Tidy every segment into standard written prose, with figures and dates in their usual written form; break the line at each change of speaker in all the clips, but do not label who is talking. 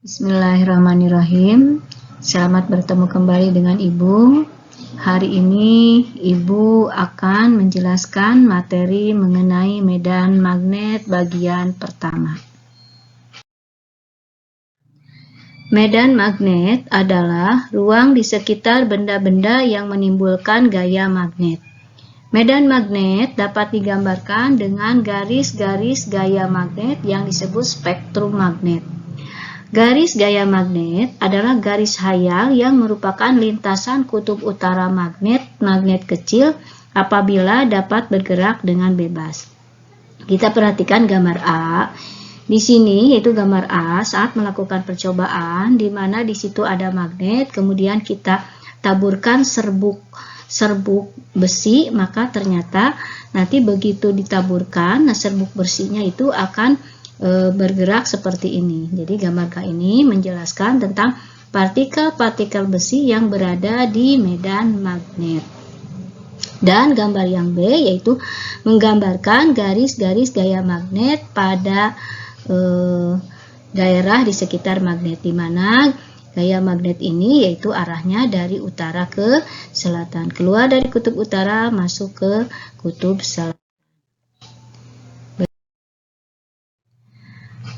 Bismillahirrahmanirrahim. Selamat bertemu kembali dengan Ibu. Hari ini Ibu akan menjelaskan materi mengenai medan magnet bagian pertama. Medan magnet adalah ruang di sekitar benda-benda yang menimbulkan gaya magnet. Medan magnet dapat digambarkan dengan garis-garis gaya magnet yang disebut spektrum magnet. Garis gaya magnet adalah garis hayal yang merupakan lintasan kutub utara magnet kecil apabila dapat bergerak dengan bebas. Kita perhatikan gambar A. Di sini yaitu gambar A saat melakukan percobaan di mana di situ ada magnet, kemudian kita taburkan serbuk besi, maka ternyata nanti begitu ditaburkan, serbuk besinya itu akan bergerak seperti ini. Jadi gambar K ini menjelaskan tentang partikel-partikel besi yang berada di medan magnet. Dan gambar yang B yaitu menggambarkan garis-garis gaya magnet pada daerah di sekitar magnet, di mana gaya magnet ini yaitu arahnya dari utara ke selatan, keluar dari kutub utara masuk ke kutub selatan.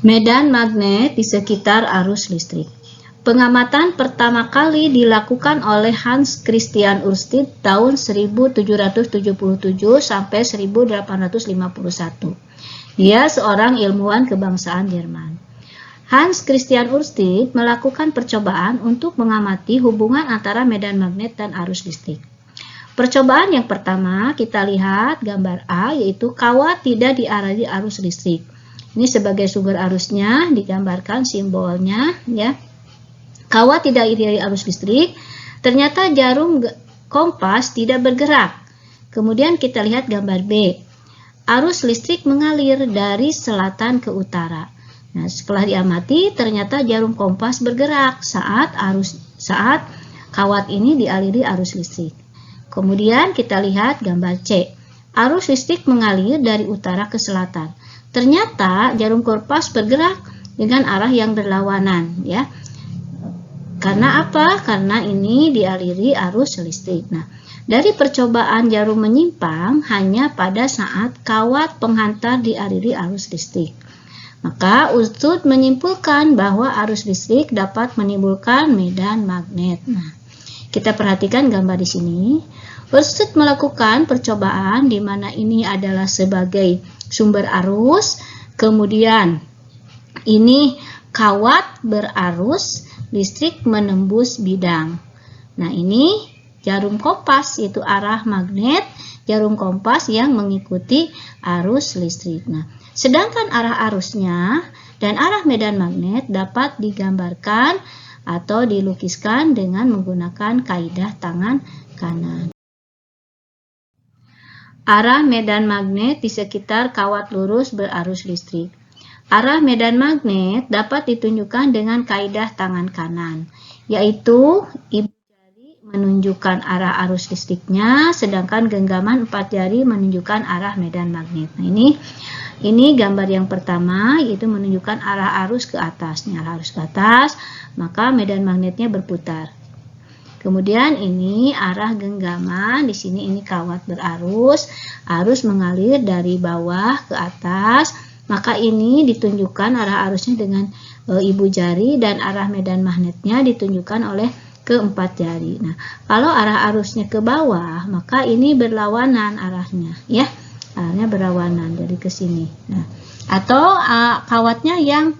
Medan magnet di sekitar arus listrik. Pengamatan pertama kali dilakukan oleh Hans Christian Ørsted tahun 1777 sampai 1851. Dia seorang ilmuwan kebangsaan Jerman. Hans Christian Ørsted melakukan percobaan untuk mengamati hubungan antara medan magnet dan arus listrik. Percobaan yang pertama kita lihat gambar A, yaitu kawat tidak diarahkan arus listrik. Ini sebagai sumber arusnya, digambarkan simbolnya ya. Kawat tidak diarahkan arus listrik, ternyata jarum kompas tidak bergerak. Kemudian kita lihat gambar B. Arus listrik mengalir dari selatan ke utara. Nah, setelah diamati ternyata jarum kompas bergerak saat kawat ini dialiri arus listrik. Kemudian kita lihat gambar C. Arus listrik mengalir dari utara ke selatan. Ternyata jarum kompas bergerak dengan arah yang berlawanan ya. Karena apa? Karena ini dialiri arus listrik. Nah, dari percobaan jarum menyimpang hanya pada saat kawat penghantar dialiri arus listrik. Maka Ørsted menyimpulkan bahwa arus listrik dapat menimbulkan medan magnet. Nah, kita perhatikan gambar di sini. Ørsted melakukan percobaan di mana ini adalah sebagai sumber arus, kemudian ini kawat berarus, listrik menembus bidang. Nah, ini jarum kompas, yaitu arah magnet jarum kompas yang mengikuti arus listrik. Nah, sedangkan arah arusnya dan arah medan magnet dapat digambarkan atau dilukiskan dengan menggunakan kaidah tangan kanan. Arah medan magnet di sekitar kawat lurus berarus listrik. Arah medan magnet dapat ditunjukkan dengan kaidah tangan kanan, yaitu ibu jari menunjukkan arah arus listriknya, sedangkan genggaman 4 jari menunjukkan arah medan magnet. Nah, ini gambar yang pertama, yaitu menunjukkan arah arus ke atas. Ini arah arus ke atas, maka medan magnetnya berputar. Kemudian ini arah genggaman, di sini ini kawat berarus, arus mengalir dari bawah ke atas, maka ini ditunjukkan arah arusnya dengan ibu jari dan arah medan magnetnya ditunjukkan oleh keempat jari. Nah, kalau arah arusnya ke bawah, maka ini berlawanan arahnya, ya, arahnya berlawanan dari ke sini. Nah, atau kawatnya yang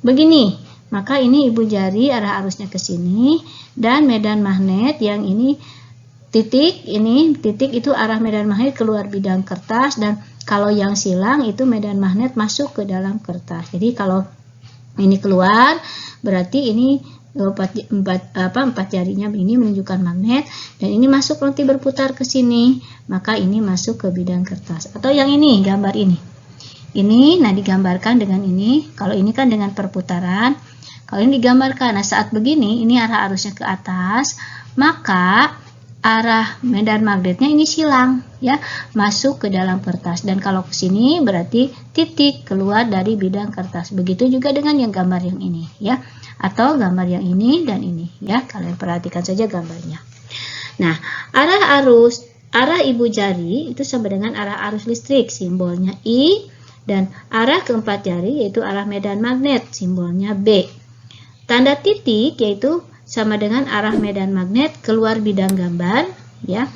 begini. Maka ini ibu jari arah arusnya ke sini dan medan magnet yang ini titik itu arah medan magnet keluar bidang kertas, dan kalau yang silang itu medan magnet masuk ke dalam kertas. Jadi kalau ini keluar berarti ini empat jarinya ini menunjukkan magnet, dan ini masuk nanti berputar ke sini, maka ini masuk ke bidang kertas. Atau yang ini gambar ini. Nah digambarkan dengan ini. Kalau ini kan dengan perputaran. Kalau ini digambarkan, nah saat begini, ini arah arusnya ke atas, maka arah medan magnetnya ini silang ya, masuk ke dalam kertas, dan kalau ke sini berarti titik keluar dari bidang kertas. Begitu juga dengan yang gambar yang ini ya, atau gambar yang ini dan ini ya, kalian perhatikan saja gambarnya. Nah, arah ibu jari itu sama dengan arah arus listrik, simbolnya I, dan arah keempat jari yaitu arah medan magnet, simbolnya B. Tanda titik yaitu sama dengan arah medan magnet keluar bidang gambar ya.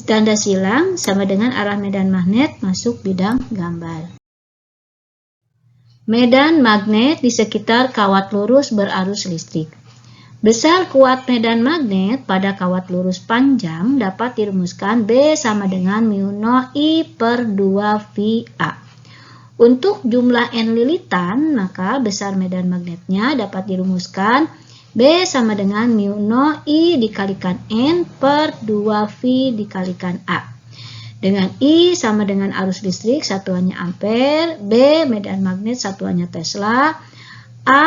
Tanda silang sama dengan arah medan magnet masuk bidang gambar. Medan magnet di sekitar kawat lurus berarus listrik. Besar kuat medan magnet pada kawat lurus panjang dapat dirumuskan B sama dengan mu 0 I per 2 VA. Untuk jumlah N lilitan, maka besar medan magnetnya dapat dirumuskan B sama dengan mu 0 I dikalikan N per 2V dikalikan A. Dengan I sama dengan arus listrik satuannya ampere, B medan magnet satuannya Tesla, A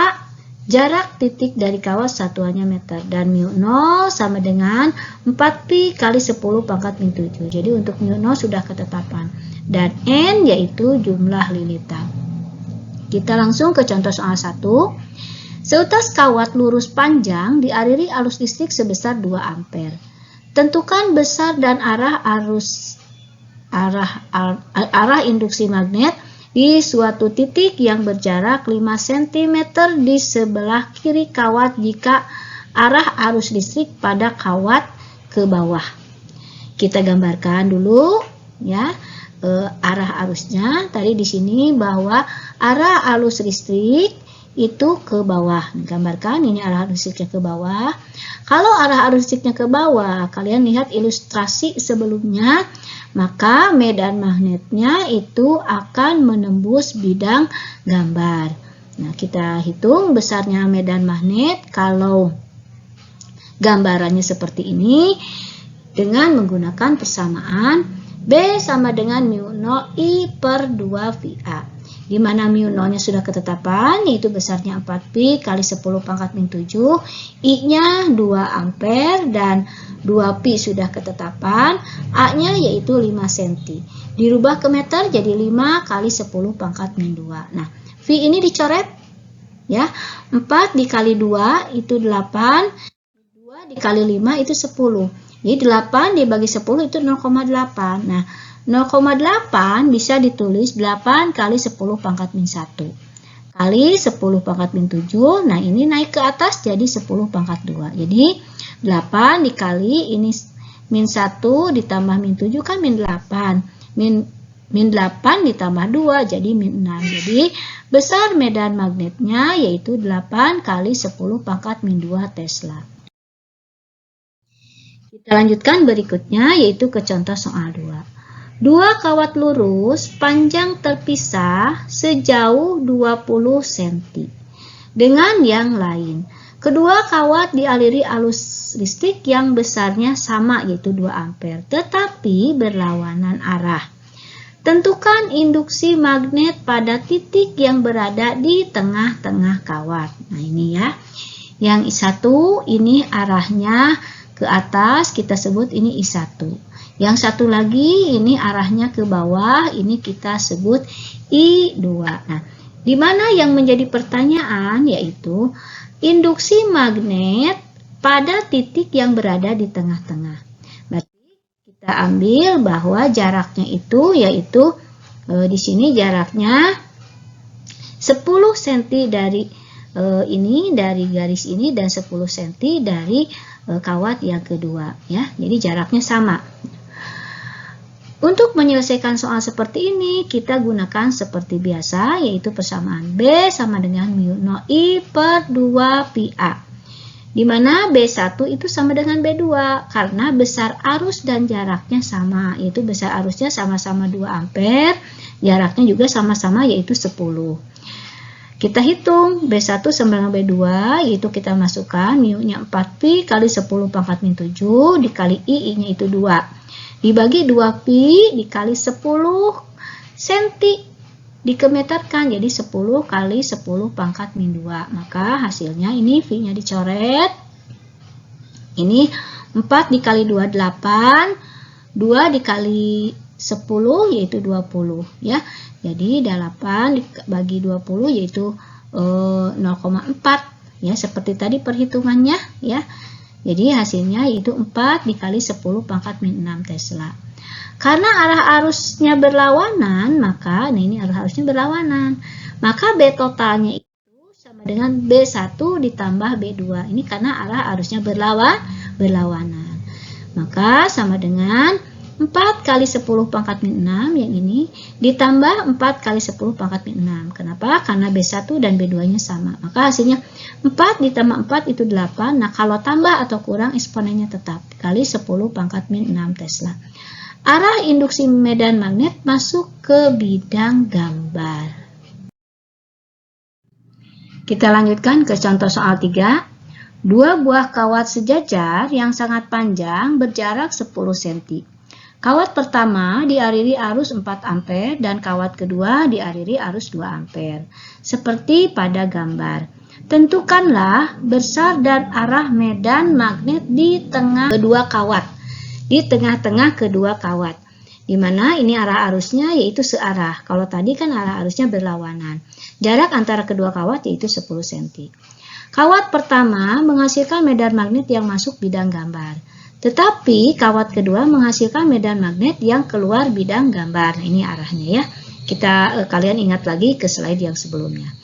jarak titik dari kawat satuannya meter, dan mu 0 sama dengan 4pi kali 10 pangkat min 7. Jadi untuk mu 0 sudah ketetapan. Dan N yaitu jumlah lilitan. Kita langsung ke contoh soal 1. Seutas kawat lurus panjang dialiri arus listrik sebesar 2 ampere. Tentukan besar dan arah induksi magnet di suatu titik yang berjarak 5 cm di sebelah kiri kawat jika arah arus listrik pada kawat ke bawah. Kita gambarkan dulu ya arah arusnya. Tadi di sini bahwa arah arus listrik itu ke bawah. Gambarkan ini arah arus listriknya ke bawah. Kalau arah arus listriknya ke bawah, kalian lihat ilustrasi sebelumnya, maka medan magnetnya itu akan menembus bidang gambar. Nah, kita hitung besarnya medan magnet kalau gambarannya seperti ini dengan menggunakan persamaan B sama dengan mu 0 I per 2 VA. Di mana mu 0-nya sudah ketetapan, yaitu besarnya 4pi kali 10 pangkat min 7, I-nya 2 ampere, dan 2pi sudah ketetapan, A-nya yaitu 5 cm. Dirubah ke meter jadi 5 kali 10 pangkat min 2. Nah, V ini dicoret, ya. 4 dikali 2 itu 8, 2 dikali 5 itu 10. Jadi 8 dibagi 10 itu 0,8. Nah, 0,8 bisa ditulis 8 kali 10 pangkat min 1 kali 10 pangkat min 7. Nah, ini naik ke atas jadi 10 pangkat 2. Jadi 8 dikali ini min 1 ditambah min 7 kan min 8. Min 8 ditambah 2 jadi min 6. Jadi besar medan magnetnya yaitu 8 kali 10 pangkat min 2 Tesla. Kita lanjutkan berikutnya yaitu ke contoh soal 2. Dua kawat lurus panjang terpisah sejauh 20 cm dengan yang lain. Kedua kawat dialiri arus listrik yang besarnya sama yaitu 2 ampere tetapi berlawanan arah. Tentukan induksi magnet pada titik yang berada di tengah-tengah kawat. Nah, ini ya. Yang I1 ini arahnya ke atas, kita sebut ini I1. Yang satu lagi ini arahnya ke bawah, ini kita sebut I2. Nah, di mana yang menjadi pertanyaan yaitu induksi magnet pada titik yang berada di tengah-tengah. Berarti kita ambil bahwa jaraknya itu yaitu di sini jaraknya 10 cm dari ini, dari garis ini, dan 10 cm dari kawat yang kedua ya. Jadi jaraknya sama. Untuk menyelesaikan soal seperti ini, kita gunakan seperti biasa, yaitu persamaan B sama dengan mu 0 I per 2 PA. Di mana B1 itu sama dengan B2, karena besar arus dan jaraknya sama, yaitu besar arusnya sama-sama 2 ampere, jaraknya juga sama-sama yaitu 10. Kita hitung B1 sama dengan B2, yaitu kita masukkan mu-nya 4pi kali 10 pangkat min 7, dikali I-nya itu 2. Dibagi 2pi dikali 10 cm dikemeterkan jadi 10 kali 10 pangkat min 2. Maka hasilnya ini V-nya dicoret. Ini 4 dikali 2, 8. 2 dikali 10 yaitu 20 ya. Jadi 8 bagi 20 yaitu 0,4 ya, seperti tadi perhitungannya ya. Jadi hasilnya yaitu 4 dikali 10 pangkat min 6 Tesla. Karena arah arusnya berlawanan, maka ini arah arusnya berlawanan. Maka B totalnya itu sama dengan B1 ditambah B2. Ini karena arah arusnya berlawanan. Maka sama dengan 4 kali 10 pangkat min 6 yang ini ditambah 4 kali 10 pangkat min 6. Kenapa? Karena B1 dan B2-nya sama. Maka hasilnya 4 ditambah 4 itu 8. Nah, kalau tambah atau kurang eksponennya tetap. Kali 10 pangkat min 6 Tesla. Arah induksi medan magnet masuk ke bidang gambar. Kita lanjutkan ke contoh soal 3. Dua buah kawat sejajar yang sangat panjang berjarak 10 cm. Kawat pertama dialiri arus 4 ampere dan kawat kedua dialiri arus 2 ampere. Seperti pada gambar. Tentukanlah besar dan arah medan magnet di tengah kedua kawat. Di tengah-tengah kedua kawat. Di mana ini arah arusnya yaitu searah. Kalau tadi kan arah arusnya berlawanan. Jarak antara kedua kawat yaitu 10 cm. Kawat pertama menghasilkan medan magnet yang masuk bidang gambar. Tetapi kawat kedua menghasilkan medan magnet yang keluar bidang gambar. Ini arahnya ya. Kalian ingat lagi ke slide yang sebelumnya.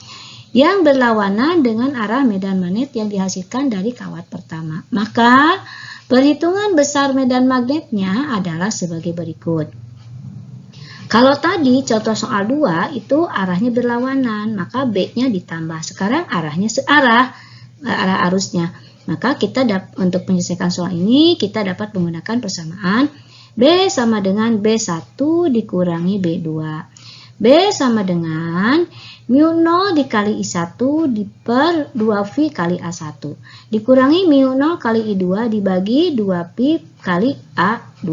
Yang berlawanan dengan arah medan magnet yang dihasilkan dari kawat pertama. Maka perhitungan besar medan magnetnya adalah sebagai berikut. Kalau tadi contoh soal 2 itu arahnya berlawanan, maka B-nya ditambah. Sekarang arahnya searah, arah arusnya. Maka kita untuk menyelesaikan soal ini, kita dapat menggunakan persamaan B sama dengan B1 dikurangi B2. B sama dengan mu0 dikali I1 per 2V kali A1. Dikurangi mu0 kali I2 dibagi 2Pi kali A2.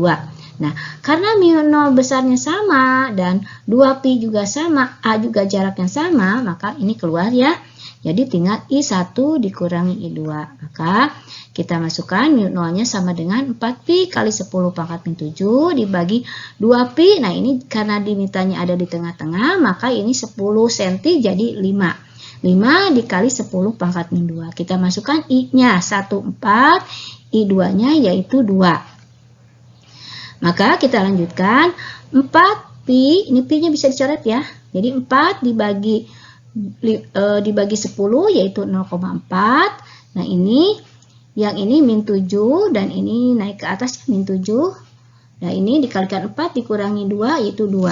Nah, karena mu0 besarnya sama dan 2Pi juga sama, A juga jaraknya sama, maka ini keluar ya. Jadi tinggal I1 dikurangi I2. Maka kita masukkan mu0-nya sama dengan 4Pi kali 10 pangkat min 7 dibagi 2Pi. Nah ini karena dimintanya ada di tengah-tengah, maka ini 10 cm jadi 5. 5 dikali 10 pangkat min 2. Kita masukkan I-nya 1, 4. I2-nya yaitu 2. Maka kita lanjutkan 4Pi, ini Pi-nya bisa dicoret ya. Jadi 4 dibagi 10 yaitu 0,4. Nah ini yang ini min 7 dan ini naik ke atas min 7. Nah ini dikalikan 4 dikurangi 2 yaitu 2.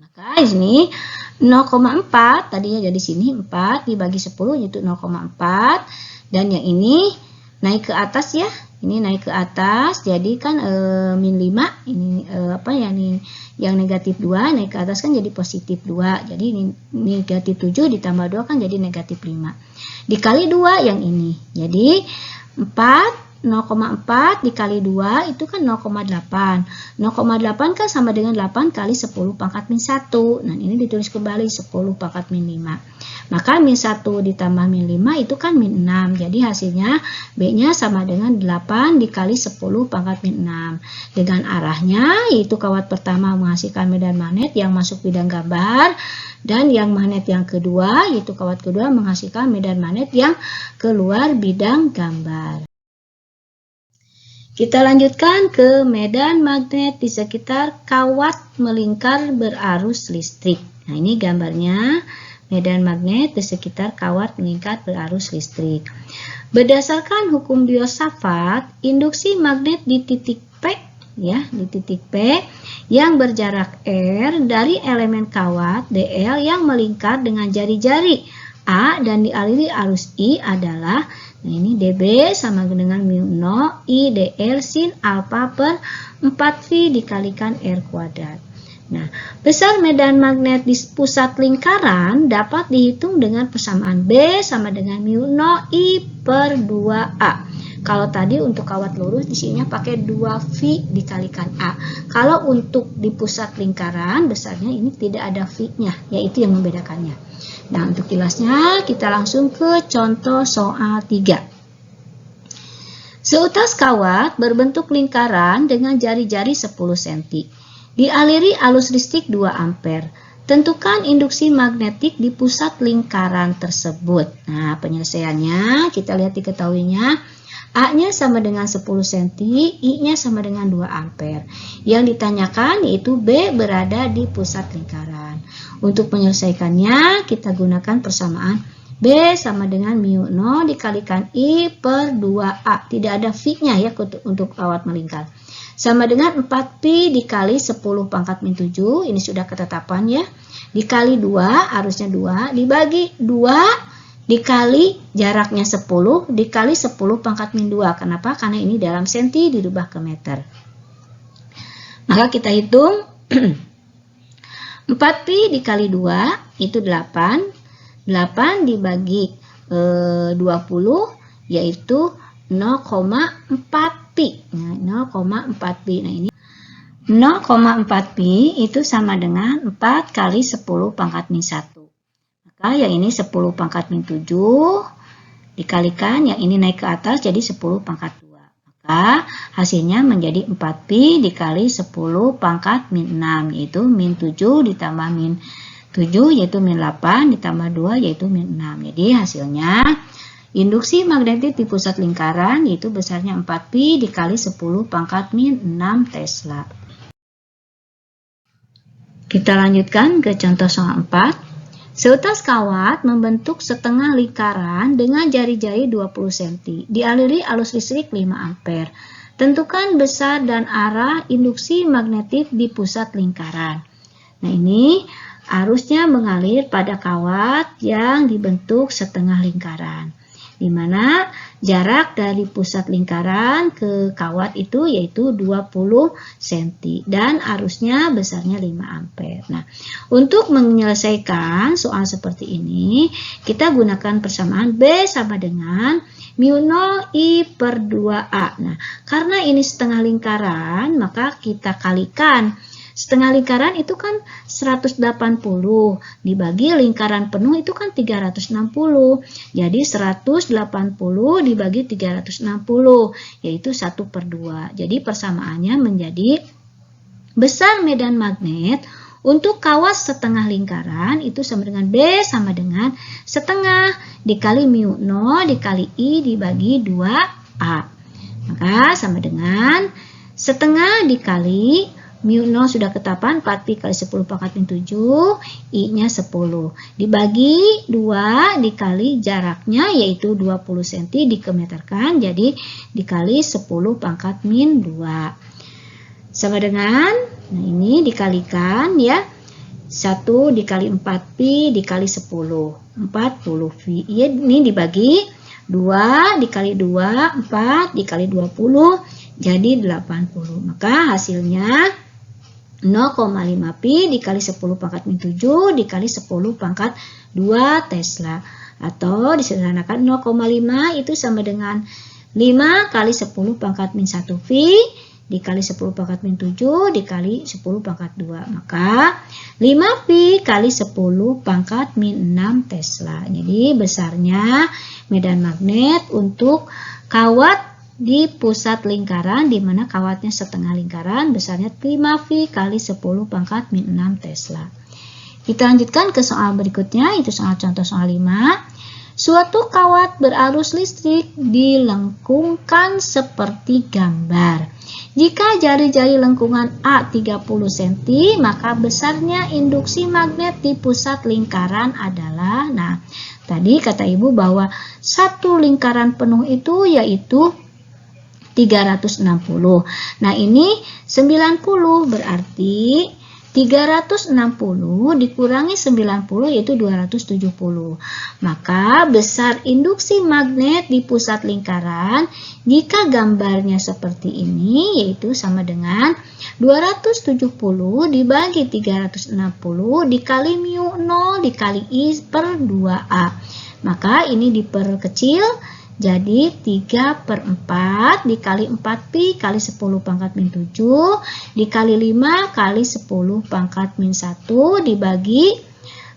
Maka ini 0,4 tadinya jadi sini 4 dibagi 10 yaitu 0,4 dan yang ini naik ke atas ya. Ini naik ke atas jadi kan min 5 ini yang negatif 2 naik ke atas kan jadi positif 2. Jadi ini negatif 7 ditambah 2 kan jadi negatif 5. Dikali 2 yang ini. Jadi 0,4 dikali 2 itu kan 0,8. 0,8 kan sama dengan 8 kali 10 pangkat min 1. Nah ini ditulis kembali 10 pangkat min 5. Maka min 1 ditambah min 5 itu kan min 6. Jadi hasilnya B-nya sama dengan 8 dikali 10 pangkat min 6. Dengan arahnya yaitu kawat pertama menghasilkan medan magnet yang masuk bidang gambar. Dan yang magnet yang kedua yaitu kawat kedua menghasilkan medan magnet yang keluar bidang gambar. Kita lanjutkan ke medan magnet di sekitar kawat melingkar berarus listrik. Nah ini gambarnya medan magnet di sekitar kawat melingkar berarus listrik. Berdasarkan hukum Biot-Savart, induksi magnet di titik P ya, di titik P yang berjarak R dari elemen kawat DL yang melingkar dengan jari-jari A dan dialiri arus I adalah, nah ini dB sama dengan mu0 I dL sin alfa per 4V dikalikan R kuadrat. Nah, besar medan magnet di pusat lingkaran dapat dihitung dengan persamaan B sama dengan mu0 I per 2A. Kalau tadi untuk kawat lurus di sininya pakai 2V dikalikan A. Kalau untuk di pusat lingkaran besarnya ini tidak ada V-nya, yaitu yang membedakannya. Nah, untuk jelasnya kita langsung ke contoh soal 3. Seutas kawat berbentuk lingkaran dengan jari-jari 10 cm. Dialiri arus listrik 2 ampere. Tentukan induksi magnetik di pusat lingkaran tersebut. Nah, penyelesaiannya kita lihat diketahuinya. A-nya sama dengan 10 cm, I-nya sama dengan 2 ampere. Yang ditanyakan yaitu B berada di pusat lingkaran. Untuk menyelesaikannya, kita gunakan persamaan B sama dengan mu 0 dikalikan I per 2A. Tidak ada V-nya ya untuk kawat melingkar. Sama dengan 4pi dikali 10 pangkat min 7. Ini sudah ketetapan ya. Dikali 2, arusnya 2, dibagi 2 dikali jaraknya 10 dikali 10 pangkat min 2. Kenapa? Karena ini dalam senti dirubah ke meter. Maka kita hitung 4pi dikali 2 itu 8. 8 dibagi 20 yaitu 0,4 pi. Nah, 0,4 pi. Nah, ini 0,4 pi itu sama dengan 4 kali 10 pangkat min 1. Maka yang ini 10 pangkat min 7 dikalikan yang ini naik ke atas jadi 10 pangkat 2. Maka hasilnya menjadi 4pi dikali 10 pangkat min 6 yaitu min 7 ditambah min 7 yaitu min 8 ditambah 2 yaitu min 6. Jadi hasilnya induksi magnetik di pusat lingkaran yaitu besarnya 4pi dikali 10 pangkat min 6 Tesla. Kita lanjutkan ke contoh soal 4. Seutas kawat membentuk setengah lingkaran dengan jari-jari 20 cm. Dialiri arus listrik 5 ampere. Tentukan besar dan arah induksi magnetik di pusat lingkaran. Nah, ini arusnya mengalir pada kawat yang dibentuk setengah lingkaran. Di mana jarak dari pusat lingkaran ke kawat itu yaitu 20 cm dan arusnya besarnya 5 ampere. Nah, untuk menyelesaikan soal seperti ini, kita gunakan persamaan B sama dengan mu 0 I per 2A. Nah, karena ini setengah lingkaran, maka kita kalikan. Setengah lingkaran itu kan 180 dibagi lingkaran penuh itu kan 360. Jadi 180 dibagi 360 yaitu 1/2. Jadi persamaannya menjadi besar medan magnet untuk kawat setengah lingkaran itu sama dengan B sama dengan setengah dikali mu 0 dikali I dibagi 2A. Maka sama dengan setengah dikali mu 0 sudah ketetapan 4pi kali 10 pangkat min 7, I-nya 10. Dibagi 2 dikali jaraknya yaitu 20 cm dikemeterkan jadi dikali 10 pangkat min 2. Sama dengan, nah ini dikalikan ya, 1 dikali 4pi dikali 10, 40 pi. Ini dibagi 2 dikali 2, 4 dikali 20 jadi 80. Maka hasilnya 0,5 pi dikali 10 pangkat min 7 dikali 10 pangkat 2 Tesla. Atau disederhanakan 0,5 itu sama dengan 5 kali 10 pangkat min 1 pi dikali 10 pangkat min 7 dikali 10 pangkat 2. Maka 5 pi kali 10 pangkat min 6 Tesla. Jadi besarnya medan magnet untuk kawat di pusat lingkaran di mana kawatnya setengah lingkaran besarnya 5pi kali 10 pangkat min 6 Tesla. Kita lanjutkan ke soal berikutnya, itu soal contoh soal 5. Suatu kawat berarus listrik dilengkungkan seperti gambar. Jika jari-jari lengkungan A 30 cm, maka besarnya induksi magnet di pusat lingkaran adalah, nah tadi kata ibu bahwa satu lingkaran penuh itu yaitu 360. Nah, ini 90 berarti 360 dikurangi 90 yaitu 270. Maka besar induksi magnet di pusat lingkaran jika gambarnya seperti ini yaitu sama dengan 270 dibagi 360 dikali mu 0 dikali I per 2A. Maka ini diperkecil jadi 3/4 dikali 4pi kali 10 pangkat min 7 dikali 5 kali 10 pangkat min 1 dibagi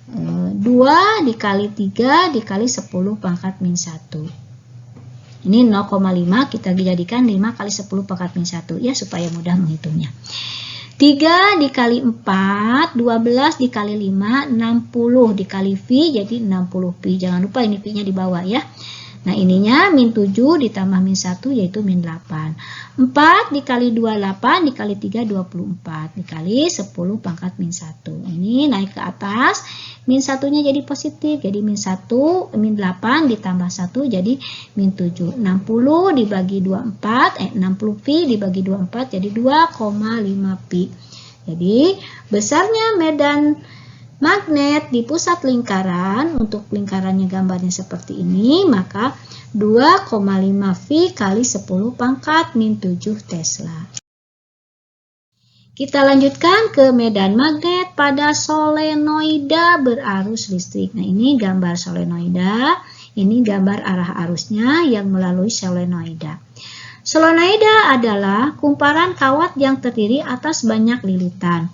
2 dikali 3 dikali 10 pangkat min 1. Ini 0,5 kita jadikan 5 kali 10 pangkat min 1 ya supaya mudah menghitungnya. 3 dikali 4, 12 dikali 5, 60 dikali V jadi 60 pi. Jangan lupa ini pi-nya di bawah ya. Nah ininya min 7 ditambah min 1 yaitu min 8. 4 dikali 2, 8 dikali 3, 24. Dikali 10 pangkat min 1. Ini naik ke atas. Min 1-nya jadi positif. Jadi min 1, min 8 ditambah 1 jadi min 7. 60 dibagi 24, 60 pi dibagi 24 jadi 2,5 pi. Jadi besarnya medan magnet di pusat lingkaran, untuk lingkarannya gambarnya seperti ini, maka 2,5 V kali 10 pangkat min 7 Tesla. Kita lanjutkan ke medan magnet pada solenoida berarus listrik. Nah ini gambar solenoida, ini gambar arah arusnya yang melalui solenoida. Solenoida adalah kumparan kawat yang terdiri atas banyak lilitan.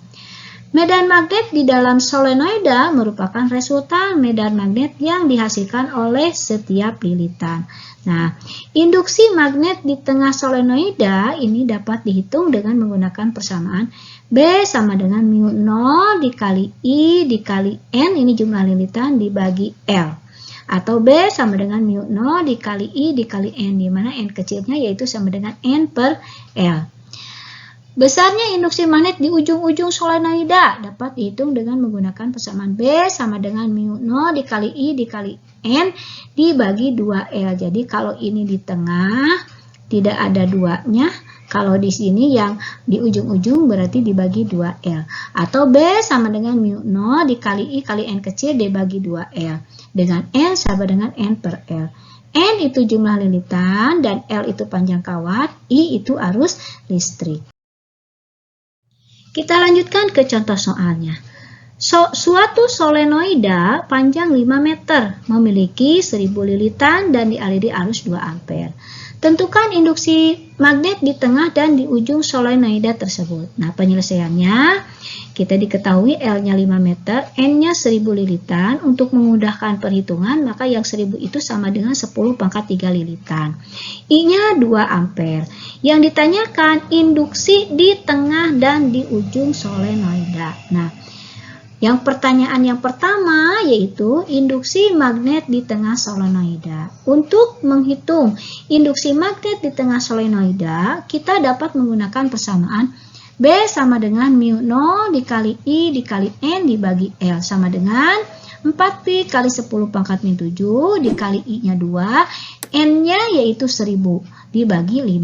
Medan magnet di dalam solenoida merupakan resultan medan magnet yang dihasilkan oleh setiap lilitan. Nah, induksi magnet di tengah solenoida ini dapat dihitung dengan menggunakan persamaan B sama dengan mu 0 dikali I dikali N, ini jumlah lilitan, dibagi L. Atau B sama dengan mu 0 dikali I dikali N, di mana N kecilnya yaitu sama dengan N per L. Besarnya induksi magnet di ujung-ujung solenoida dapat dihitung dengan menggunakan persamaan B sama dengan mu 0 dikali I dikali N dibagi 2L. Jadi kalau ini di tengah tidak ada 2-nya, kalau di sini yang di ujung-ujung berarti dibagi 2L. Atau B sama dengan mu 0 dikali I kali N kecil dibagi 2L. Dengan N sama dengan N per L. N itu jumlah lilitan dan L itu panjang kawat, I itu arus listrik. Kita lanjutkan ke contoh soalnya. Suatu solenoida panjang 5 meter memiliki 1000 lilitan dan dialiri arus 2 ampere. Tentukan induksi magnet di tengah dan di ujung solenoida tersebut. Nah, penyelesaiannya kita diketahui L-nya 5 meter, N-nya 1000 lilitan. Untuk memudahkan perhitungan, maka yang 1000 itu sama dengan 10 pangkat 3 lilitan. I-nya 2 ampere. Yang ditanyakan induksi di tengah dan di ujung solenoida. Nah, yang pertanyaan yang pertama yaitu induksi magnet di tengah solenoida. Untuk menghitung induksi magnet di tengah solenoida, kita dapat menggunakan persamaan B sama dengan mu 0 dikali I dikali N dibagi L sama dengan 4pi kali 10 pangkat min 7 dikali I-nya 2, N-nya yaitu 1000 dibagi 5.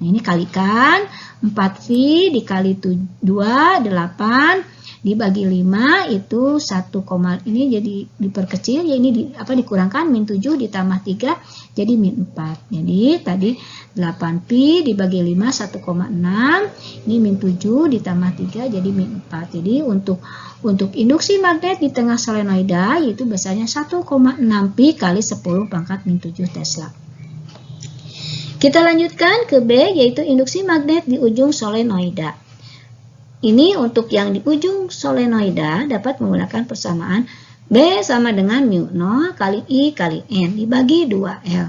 Nah, ini kalikan 4V dikali 2, 8 dibagi 5 itu 1, ini jadi diperkecil ya, ini dikurangkan min 7 ditambah 3 jadi min 4. Jadi tadi 8pi dibagi 5 1,6, ini min 7 ditambah 3 jadi min 4. Jadi untuk induksi magnet di tengah solenoida yaitu besarnya 1,6pi kali 10 pangkat min 7 Tesla. Kita lanjutkan ke B yaitu induksi magnet di ujung solenoida. Ini untuk yang di ujung solenoida dapat menggunakan persamaan B sama dengan mu 0 kali I kali N dibagi 2L.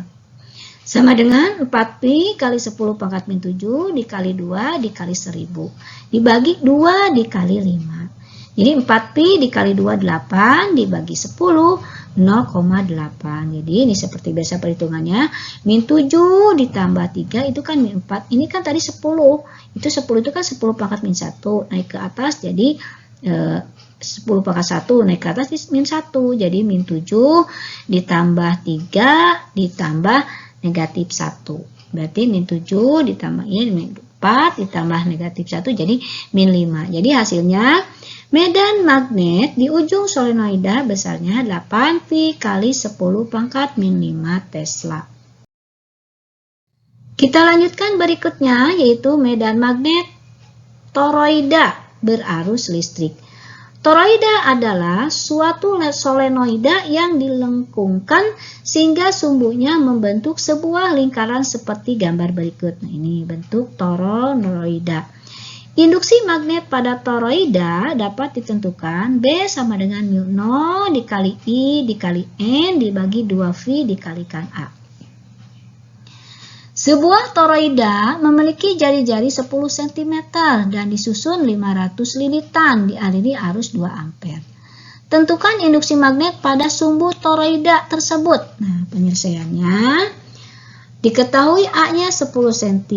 Sama dengan 4pi kali 10 pangkat min 7 dikali 2 dikali 1000. Dibagi 2 dikali 5. Jadi 4pi dikali 2 8 dibagi 10 0,8. Jadi ini seperti biasa perhitungannya. Min 7 ditambah 3 itu kan min 4. Ini kan tadi 10. Itu 10 itu kan 10 pangkat min 1. Naik ke atas jadi 10 pangkat 1 naik ke atas min 1. Jadi min 7 ditambah 3 ditambah negatif 1. Berarti min 7 ditambah ini min 4 ditambah negatif 1 jadi min 5. Jadi hasilnya medan magnet di ujung solenoida besarnya 8pi kali 10 pangkat min 5 Tesla. Kita lanjutkan berikutnya yaitu medan magnet toroida berarus listrik. Toroida adalah suatu solenoida yang dilengkungkan sehingga sumbunya membentuk sebuah lingkaran seperti gambar berikut. Nah, ini bentuk toroida. Induksi magnet pada toroida dapat ditentukan B sama dengan mu 0 dikali I dikali N dibagi 2V dikalikan A. Sebuah toroida memiliki jari-jari 10 cm dan disusun 500 lilitan dialiri arus 2 ampere. Tentukan induksi magnet pada sumbu toroida tersebut. Nah, penyelesaiannya diketahui A-nya 10 cm,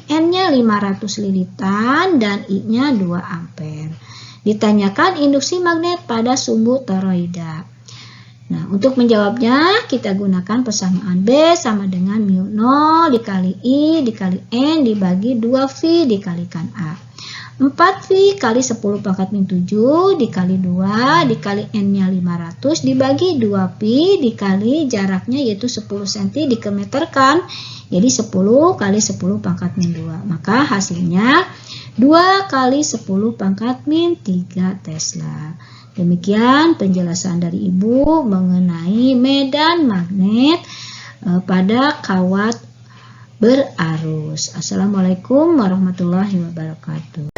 N-nya 500 lilitan, dan I-nya 2 ampere. Ditanyakan induksi magnet pada sumbu toroida. Nah, untuk menjawabnya kita gunakan persamaan B sama dengan mu 0 dikali I dikali N dibagi 2V dikalikan A. 4V kali 10 pangkat min 7 dikali 2 dikali N-nya 500 dibagi 2Pi dikali jaraknya yaitu 10 cm dikemeterkan. Jadi 10 kali 10 pangkat min 2. Maka hasilnya 2 kali 10 pangkat min 3 Tesla. Demikian penjelasan dari Ibu mengenai medan magnet pada kawat berarus. Assalamualaikum warahmatullahi wabarakatuh.